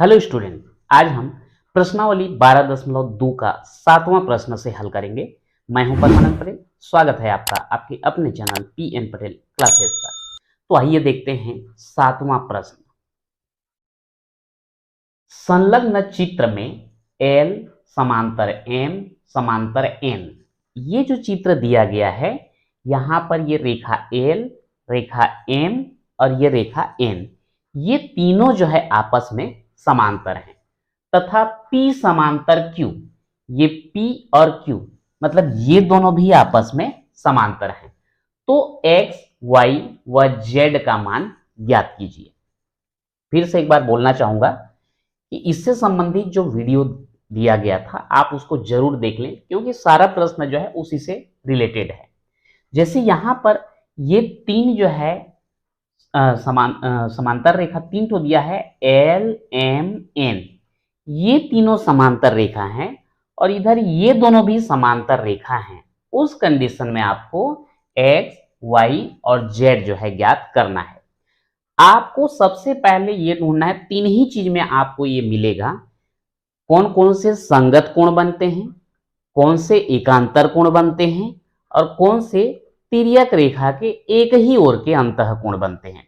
Hello student, आज हम प्रश्नावली 12.2 का 7वां प्रश्न से हल करेंगे। मैं हूं परमानंद पटेल। स्वागत है आपका आपके अपने चैनल पीएन पटेल क्लासेस पर। तो आइए देखते हैं 7वां प्रश्न। संलग्न चित्र में L समांतर M समांतर N, ये जो चित्र दिया गया है, यहां पर ये रेखा L, रेखा M और ये रेखा N, ये तीनों जो है आपस में समांतर हैं तथा P समांतर Q, ये P और Q मतलब ये दोनों भी आपस में समांतर हैं। तो X, Y व Z का मान ज्ञात कीजिए। फिर से एक बार बोलना चाहूंगा कि इससे संबंधित जो वीडियो दिया गया था आप उसको जरूर देख लें, क्योंकि सारा प्रश्न जो है उसी से रिलेटेड है। जैसे यहां पर ये तीन जो है समांतर रेखा तीन तो दिया है L, M, N, ये तीनों समांतर रेखा हैं और इधर ये दोनों भी समांतर रेखा हैं। उस कंडीशन में आपको X, Y और Z जो है ज्ञात करना है। आपको सबसे पहले ये ढूंढना है, तीन ही चीज में आपको ये मिलेगा, कौन कौन से संगत कोण बनते हैं, कौन से एकांतर कोण बनते हैं और कौन से तिर्यक रेखा के एक ही ओर के अंतः कोण बनते हैं।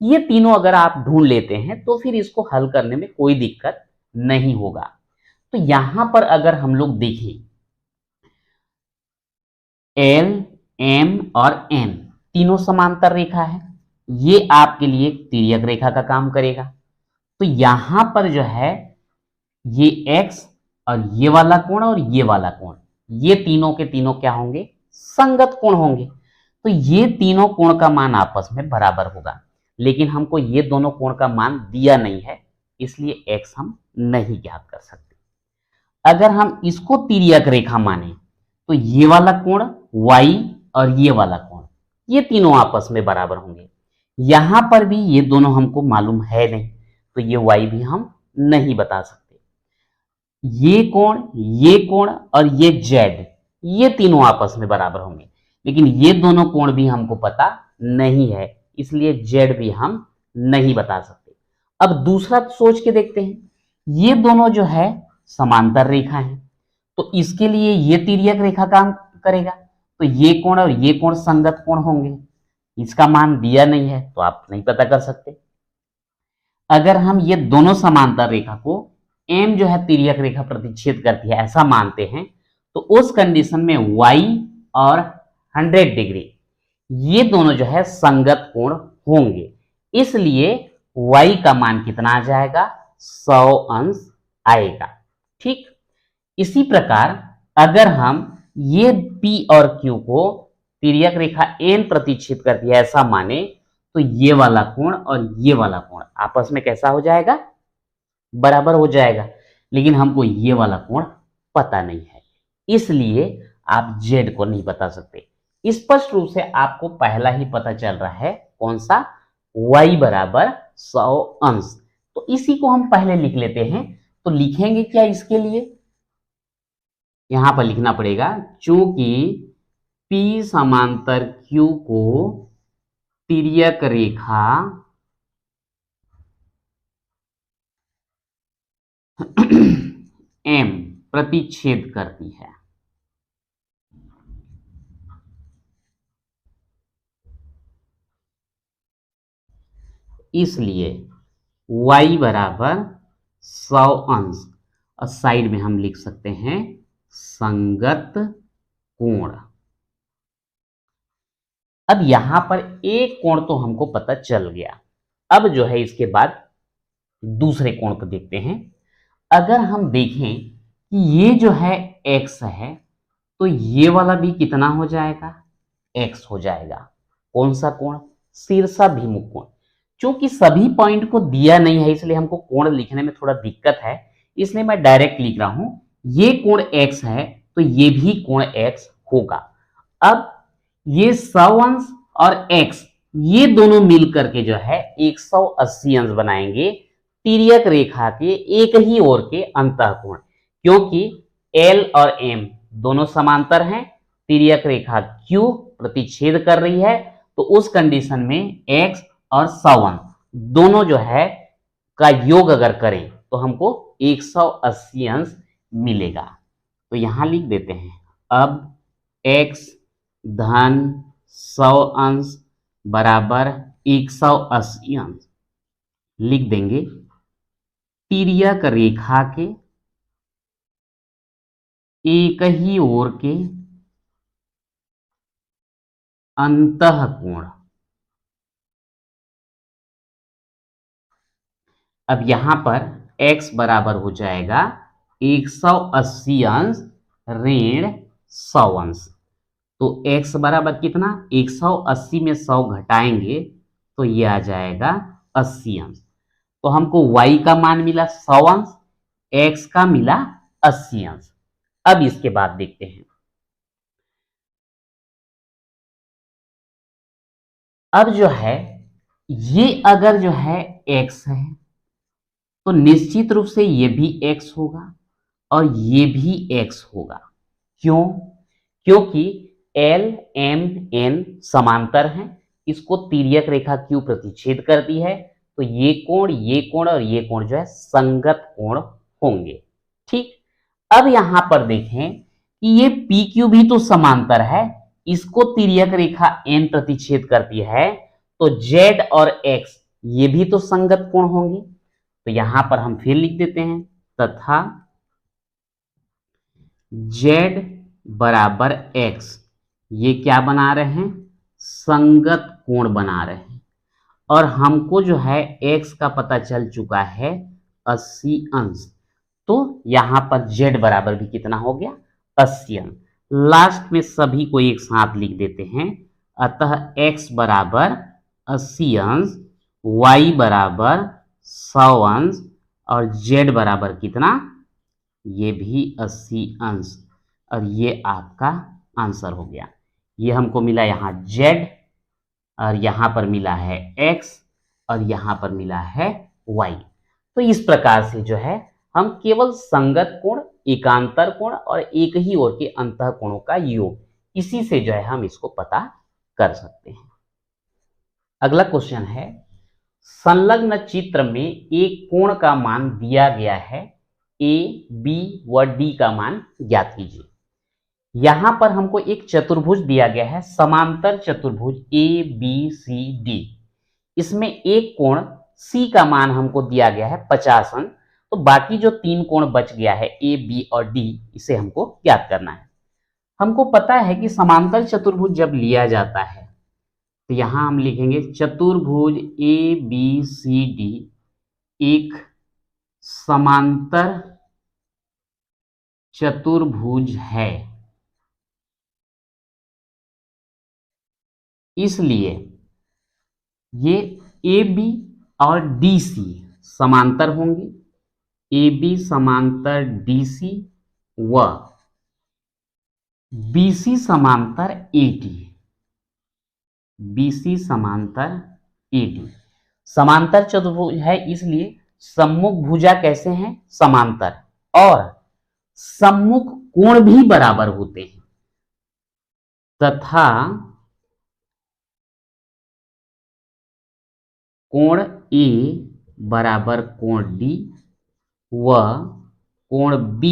ये तीनों अगर आप ढूंढ लेते हैं तो फिर इसको हल करने में कोई दिक्कत नहीं होगा। तो यहां पर अगर हम लोग देखें, L, M और N तीनों समांतर रेखा है, ये आपके लिए तिर्यक रेखा का काम करेगा। तो यहां पर जो है ये X और ये वाला कोण और ये वाला कोण, ये तीनों के तीनों क्या होंगे, संगत कोण होंगे। तो ये तीनों कोण का मान आपस में बराबर होगा, लेकिन हमको ये दोनों कोण का मान दिया नहीं है, इसलिए X हम नहीं ज्ञात कर सकते। अगर हम इसको तिर्यक रेखा माने तो ये वाला कोण Y और ये वाला कोण, ये तीनों आपस में बराबर होंगे। यहां पर भी ये दोनों हमको मालूम है नहीं, तो ये Y भी हम नहीं बता सकते। ये कोण और ये Z, ये तीनों आपस में बराबर होंगे, लेकिन ये दोनों कोण भी हमको पता नहीं है, इसलिए Z भी हम नहीं बता सकते। अब दूसरा सोच के देखते हैं, ये दोनों जो है समांतर रेखा है, तो इसके लिए ये तिर्यक रेखा काम करेगा, तो ये कोण और ये कोण संगत कोण होंगे। इसका मान दिया नहीं है तो आप नहीं पता कर सकते। अगर हम ये दोनों समांतर रेखा को M जो है तिर्यक रेखा प्रतिच्छेद करती है ऐसा मानते हैं, तो उस कंडीशन में Y और 100 डिग्री ये दोनों जो है संगत कोण होंगे, इसलिए Y का मान कितना आ जाएगा, 100 अंश आएगा। ठीक, इसी प्रकार अगर हम ये P और Q को तिर्यक रेखा N प्रतिच्छेद करती है ऐसा माने, तो ये वाला कोण और ये वाला कोण आपस में कैसा हो जाएगा, बराबर हो जाएगा। लेकिन हमको ये वाला कोण पता नहीं है, इसलिए आप Z को नहीं बता सकते। स्पष्ट रूप से आपको पहला ही पता चल रहा है, कौन सा, Y बराबर 100 अंश। तो इसी को हम पहले लिख लेते हैं। तो लिखेंगे क्या इसके लिए, यहां पर लिखना पड़ेगा, चूंकि P समांतर Q को तिर्यक रेखा M प्रतिच्छेद करती है, इसलिए Y बराबर 100 अंश, और साइड में हम लिख सकते हैं संगत कोण। अब यहां पर एक कोण तो हमको पता चल गया, अब जो है इसके बाद दूसरे कोण को देखते हैं। अगर हम देखें कि ये जो है X है, तो ये वाला भी कितना हो जाएगा, X हो जाएगा। कौन सा कोण, शीर्षाभिमुख कोण। क्योंकि सभी पॉइंट को दिया नहीं है, इसलिए हमको कोण लिखने में थोड़ा दिक्कत है, इसलिए मैं डायरेक्ट लिख रहा हूं, ये कोण X है तो ये भी कोण X होगा। अब ये 100 अंश और X ये दोनों मिल करके जो है 180 अंश बनाएंगे तिर्यक रेखा के एक ही ओर के अंतः कोण। क्योंकि L और M दोनों समांतर हैं, तिर्यक रेखा Q प्रतिच्छेद कर रही है, तो उस कंडीशन में X और 100 अंश दोनों जो है का योग अगर करें तो हमको 180 अंश मिलेगा। तो यहां लिख देते हैं, अब x धन 100 अंश बराबर 180 अंश लिख देंगे। तिर्यक रेखा के एक ही ओर के अंतःकोण, अब यहां पर x बराबर हो जाएगा 180 अंश ऋण 100 अंश। तो x बराबर कितना, 180 में 100 घटाएंगे तो ये आ जाएगा 80 अंश। तो हमको y का मान मिला 100 अंश, x का मिला 80 अंश। अब इसके बाद देखते हैं, अब जो है ये अगर जो है x है तो निश्चित रूप से ये भी x होगा और ये भी x होगा। क्यों? क्योंकि L M N समांतर हैं, इसको तिर्यक रेखा Q प्रतिच्छेद करती है, तो ये कोण और ये कोण जो है संगत कोण होंगे। ठीक, अब यहां पर देखें कि ये PQ भी तो समांतर है, इसको तिर्यक रेखा N प्रतिच्छेद करती है, तो Z और X ये भी तो संगत कोण होंगे। तो यहां पर हम फिर लिख देते हैं, तथा Z बराबर X ये क्या बना रहे हैं, संगत कोण बना रहे हैं। और हमको जो है x का पता चल चुका है 80 अंश, तो यहां पर z बराबर भी कितना हो गया, 80 अंश। लास्ट में सभी को एक साथ लिख देते हैं, अतः x बराबर 80 अंश, y बराबर 100 अंश और z बराबर कितना, ये भी 80 अंश। और ये आपका आंसर हो गया। ये हमको मिला यहाँ z और यहाँ पर मिला है x और यहाँ पर मिला है y। तो इस प्रकार से जो है हम केवल संगत कोण, एकांतर कोण और एक ही ओर के अंतः कोणों का योग, इसी से जो है हम इसको पता कर सकते हैं। अगला क्वेश्चन है, संलग्न चित्र में एक कोण का मान दिया गया है, a, b व d का मान ज्ञात कीजिए। यहां पर हमको एक चतुर्भुज दिया गया है, समांतर चतुर्भुज ABCD। इसमें एक कोण C का मान हमको दिया गया है 50 अंश, तो बाकी जो तीन कोण बच गया है A, B और D, इसे हमको ज्ञात करना है। हमको पता है कि समांतर चतुर्भुज जब लिया जाता है तो यहां हम लिखेंगे चतुर्भुज ABCD एक समांतर चतुर्भुज है, इसलिए ये AB और DC समांतर होंगे, AB समांतर DC व BC समांतर AD, BC समांतर AD। समांतर चतुर्भुज है इसलिए सम्मुख भुजा कैसे हैं, समांतर, और सम्मुख कोण भी बराबर होते हैं, तथा कोण A बराबर कोण D व कोण B,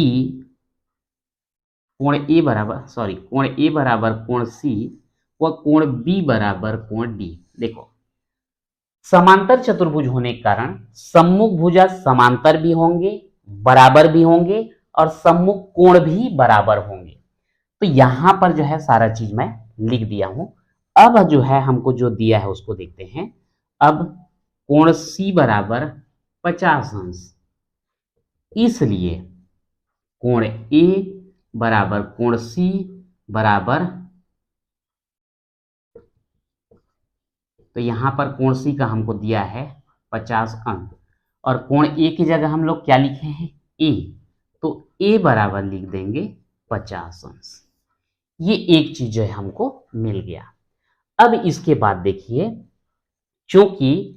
कोण A बराबर कोण C व कोण B बराबर कोण D। देखो, समांतर चतुर्भुज होने के कारण सम्मुख भुजा समांतर भी होंगे, बराबर भी होंगे और सम्मुख कोण भी बराबर होंगे। तो यहां पर जो है सारा चीज मैं लिख दिया हूं। अब जो है हमको जो दिया है उसको देखते हैं। अब कोण C बराबर 50 अंश, इसलिए कोण A बराबर कोण C बराबर, तो यहां पर कोण C का हमको दिया है 50 अंश और कोण A की जगह हम लोग क्या लिखे हैं, A, तो A बराबर लिख देंगे 50 अंश। ये एक चीज जो है हमको मिल गया। अब इसके बाद देखिए, चूंकि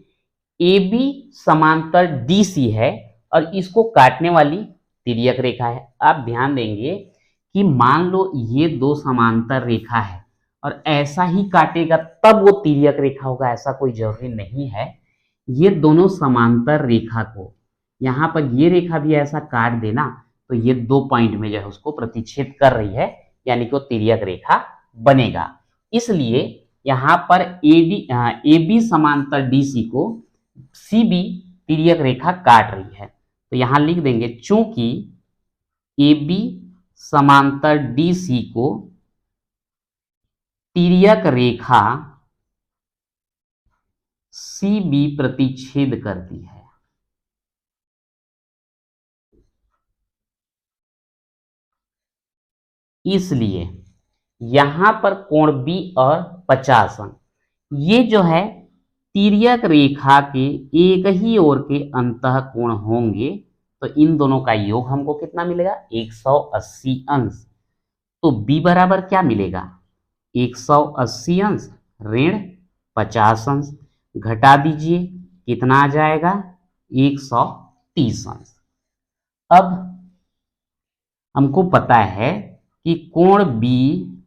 AB समांतर DC है और इसको काटने वाली तिर्यक रेखा है, आप ध्यान देंगे कि मान लो ये दो समांतर रेखा है और ऐसा ही काटेगा तब वो तिर्यक रेखा होगा, ऐसा कोई जरूरी नहीं है। ये दोनों समांतर रेखा को यहाँ पर ये रेखा भी ऐसा काट देना तो ये 2 पॉइंट में जो है उसको प्रतिच्छेद कर रही है, यानी कि वो तिर्यक रेखा बनेगा। इसलिए यहाँ पर ए बी समांतर डी सी को सी बी तिर्यक रेखा काट रही है। तो यहाँ लिख देंगे चूंकि ए बी समांतर डी सी को तिर्यक रेखा सी बी प्रतिच्छेद करती है, इसलिए यहां पर कोण बी और 50 अंश ये जो है तिर्यक रेखा के एक ही ओर के अंतः कोण होंगे। तो इन दोनों का योग हमको कितना मिलेगा? 180 अंश। तो b बराबर क्या मिलेगा? 180 अंश ऋण 50 अंश, घटा दीजिए कितना आ जाएगा? 130 अंश। अब हमको पता है कि कोण B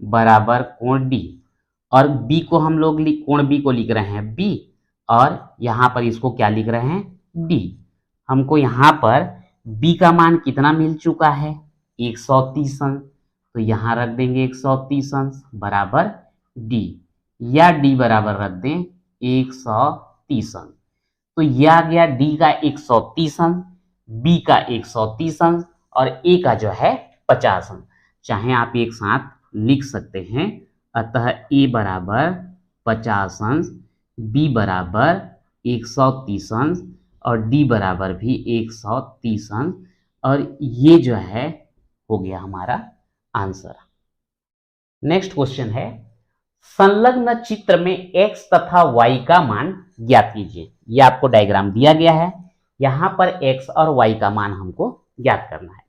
बराबर कोण D, और B को हम लोग कोण B को लिख रहे हैं B, और यहां पर इसको क्या लिख रहे हैं? D। हमको यहां पर B का मान कितना मिल चुका है? 130 अंश। तो यहां रख देंगे 130 अंश बराबर D, या D बराबर रख दें 130 अंश। तो यह आ गया D का 130 अंश, B का 130 अंश और A का जो है 50 अंश। चाहे आप एक साथ लिख सकते हैं। अतः A बराबर 50 अंश, B बराबर 130 अंश और D बराबर भी 130 अंश, और ये जो है हो गया हमारा आंसर। नेक्स्ट क्वेश्चन है, संलग्न चित्र में x तथा y का मान ज्ञात कीजिए। ये आपको डायग्राम दिया गया है, यहां पर x और y का मान हमको ज्ञात करना है।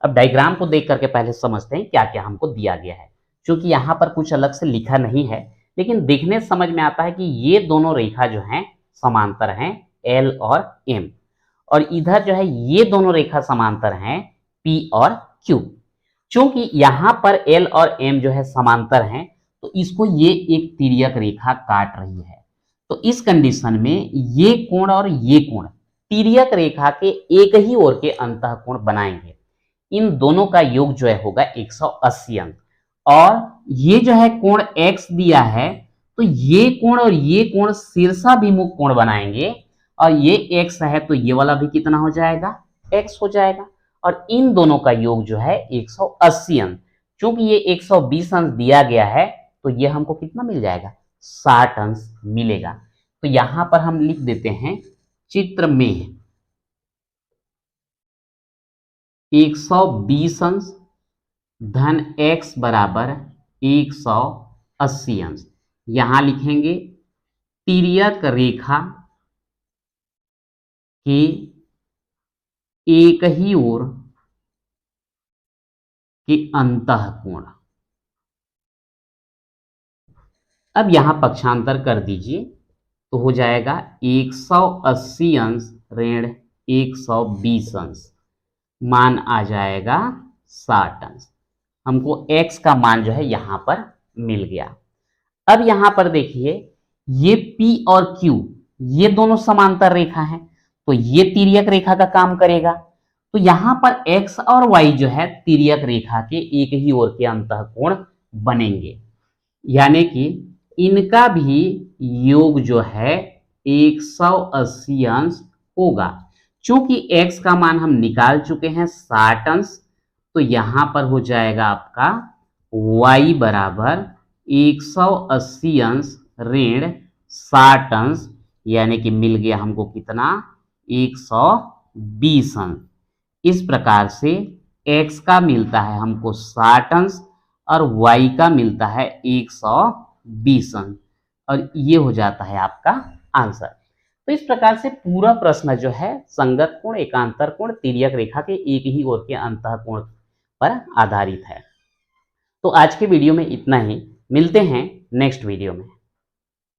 अब डायग्राम को देख करके पहले समझते हैं क्या क्या हमको दिया गया है। क्योंकि यहाँ पर कुछ अलग से लिखा नहीं है, लेकिन देखने से समझ में आता है कि ये दोनों रेखा जो हैं समांतर हैं L और M, और इधर जो है ये दोनों रेखा समांतर हैं P और Q। क्योंकि यहाँ पर L और M जो है समांतर हैं, तो इसको ये एक तिर्यक रेखा काट रही है। तो इस कंडीशन में ये कोण और ये कोण तिर्यक रेखा के एक ही ओर के अंतः कोण बनाएंगे। इन दोनों का योग जो है होगा 180 अंश, और ये जो है कोण x दिया है, तो ये कोण और ये कोण शीर्षाभिमुख कोण बनाएंगे, और ये x है तो ये वाला भी कितना हो जाएगा? x हो जाएगा। और इन दोनों का योग जो है 180 अंश। चूंकि ये 120 अंश दिया गया है, तो ये हमको कितना मिल जाएगा? 60 अंश मिलेगा। तो यहां पर हम लिख देते हैं चित्र में 120 अंश धन x बराबर 180 अंश। यहां लिखेंगे तिर्यक रेखा के एक ही ओर के अंतः कोण। अब यहां पक्षांतर कर दीजिए तो हो जाएगा 180 अंश ऋण 120 अंश, मान आ जाएगा 60 अंश। हमको x का मान जो है यहां पर मिल गया। अब यहां पर देखिए ये P और Q ये दोनों समांतर रेखा हैं, तो ये तिर्यक रेखा का काम करेगा। तो यहां पर x और y जो है तिर्यक रेखा के एक ही ओर के अंतः कोण बनेंगे, यानी कि इनका भी योग जो है 180 अंश होगा। चूंकि x का मान हम निकाल चुके हैं 60 अंश, तो यहां पर हो जाएगा आपका y बराबर 180 अंश ऋण 60 अंश, यानी कि मिल गया हमको कितना? 120 अंश। इस प्रकार से x का मिलता है हमको 60 अंश और y का मिलता है 120 अंश, और ये हो जाता है आपका आंसर। तो इस प्रकार से पूरा प्रश्न जो है संगत कोण, एकांतर कोण, तिर्यक रेखा के एक ही ओर के अंतः कोण पर आधारित है। तो आज के वीडियो में इतना ही, मिलते हैं नेक्स्ट वीडियो में।